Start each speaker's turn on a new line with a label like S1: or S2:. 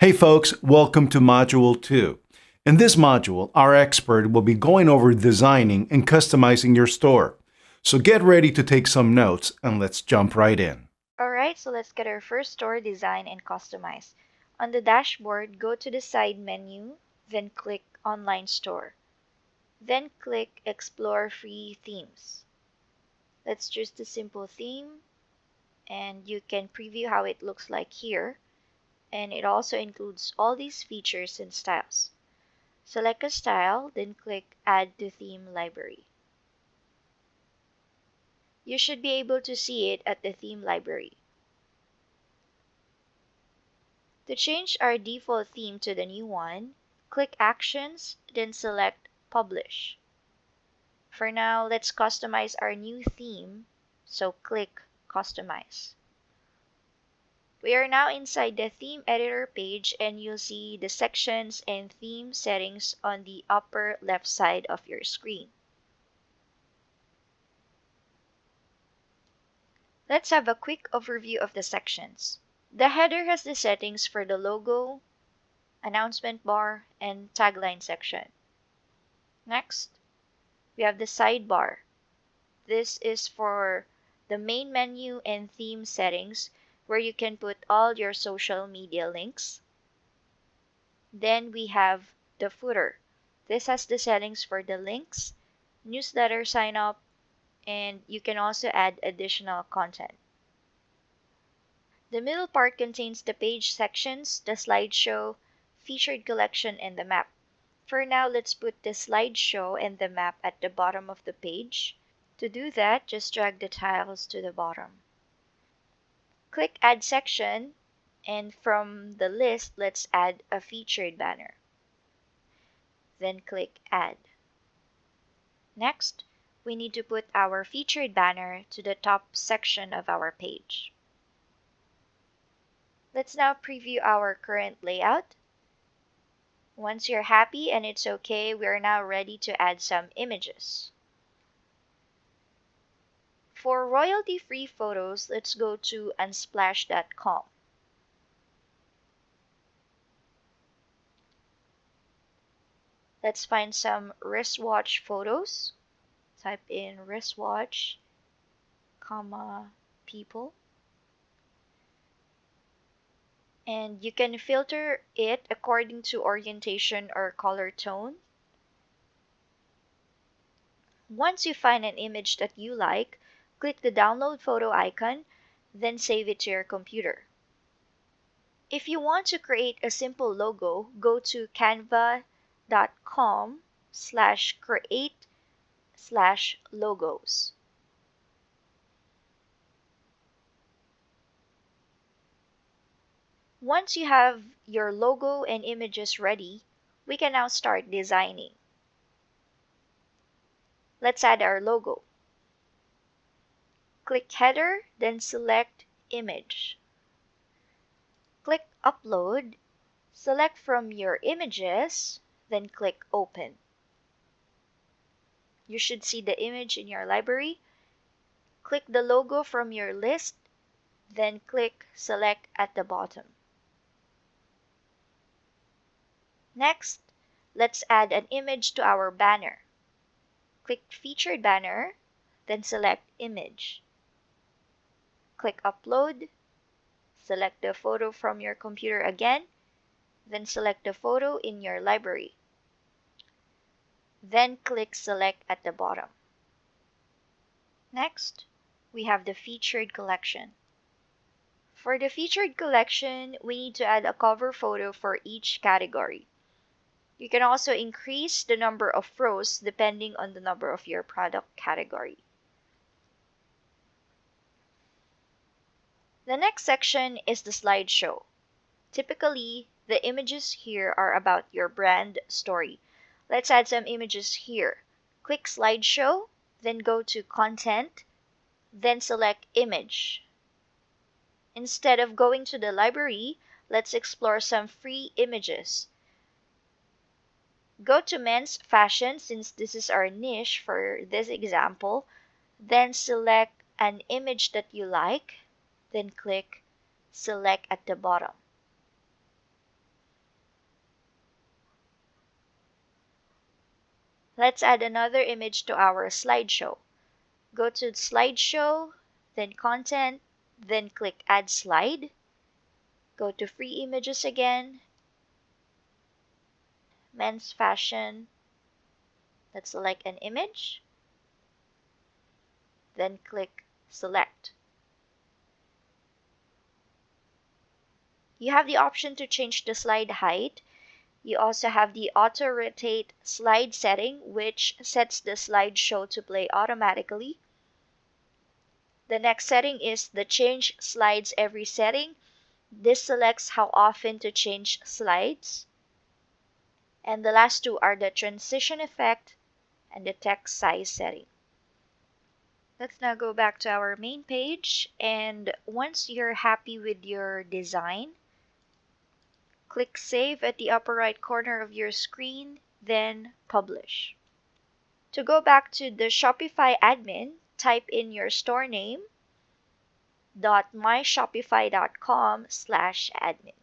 S1: Hey folks, welcome to Module 2. In this module, our expert will be going over designing and customizing your store. So get ready to take some notes and let's jump right in.
S2: Alright, so let's get our first store design and customize. On the dashboard, go to the side menu, then click Online Store. Then click Explore Free Themes. Let's choose the simple theme, and you can preview how it looks like here. And it also includes all these features and styles. Select a style, then click Add to Theme Library. You should be able to see it at the theme library. To change our default theme to the new one, click Actions, then select Publish. For now, let's customize our new theme, so click Customize. We are now inside the theme editor page, and you'll see the sections and theme settings on the upper left side of your screen. Let's have a quick overview of the sections. The header has the settings for the logo, announcement bar, and tagline section. Next, we have the sidebar. This is for the main menu and theme settings where you can put all your social media links. Then we have the footer. This has the settings for the links, newsletter sign up, and you can also add additional content. The middle part contains the page sections, the slideshow, featured collection, and the map. For now, let's put the slideshow and the map at the bottom of the page. To do that, just drag the tiles to the bottom. Click Add Section, and from the list, let's add a featured banner. Then click Add. Next, we need to put our featured banner to the top section of our page. Let's now preview our current layout. Once you're happy and it's okay, we are now ready to add some images. For royalty-free photos, let's go to unsplash.com. Let's find some wristwatch photos. Type in wristwatch, people. And you can filter it according to orientation or color tone. Once you find an image that you like, click the download photo icon, then save it to your computer. If you want to create a simple logo, go to canva.com/create/logos. Once you have your logo and images ready, we can now start designing. Let's add our logo. Click Header, then select Image. Click Upload, select from your images, then click Open. You should see the image in your library. Click the logo from your list, then click Select at the bottom. Next, let's add an image to our banner. Click Featured Banner, then select Image. Click Upload, select the photo from your computer again, then select the photo in your library. Then click Select at the bottom. Next, we have the Featured Collection. For the Featured Collection, we need to add a cover photo for each category. You can also increase the number of rows depending on the number of your product category. The next section is the slideshow. Typically, the images here are about your brand story. Let's add some images here. Click Slideshow, then go to Content, then select Image. Instead of going to the library, let's explore some free images. Go to men's fashion since this is our niche for this example, then select an image that you like, then click Select at the bottom. Let's add another image to our slideshow. Go to slideshow, then content, then click add slide. Go to free images again, men's fashion. Let's select an image, then click select. You have the option to change the slide height. You also have the auto rotate slide setting, which sets the slideshow to play automatically. The next setting is the change slides every setting. This selects how often to change slides. And the last two are the transition effect and the text size setting. Let's now go back to our main page, and once you're happy with your design, click Save at the upper right corner of your screen, then Publish. To go back to the Shopify admin, type in your store name .myshopify.com/admin.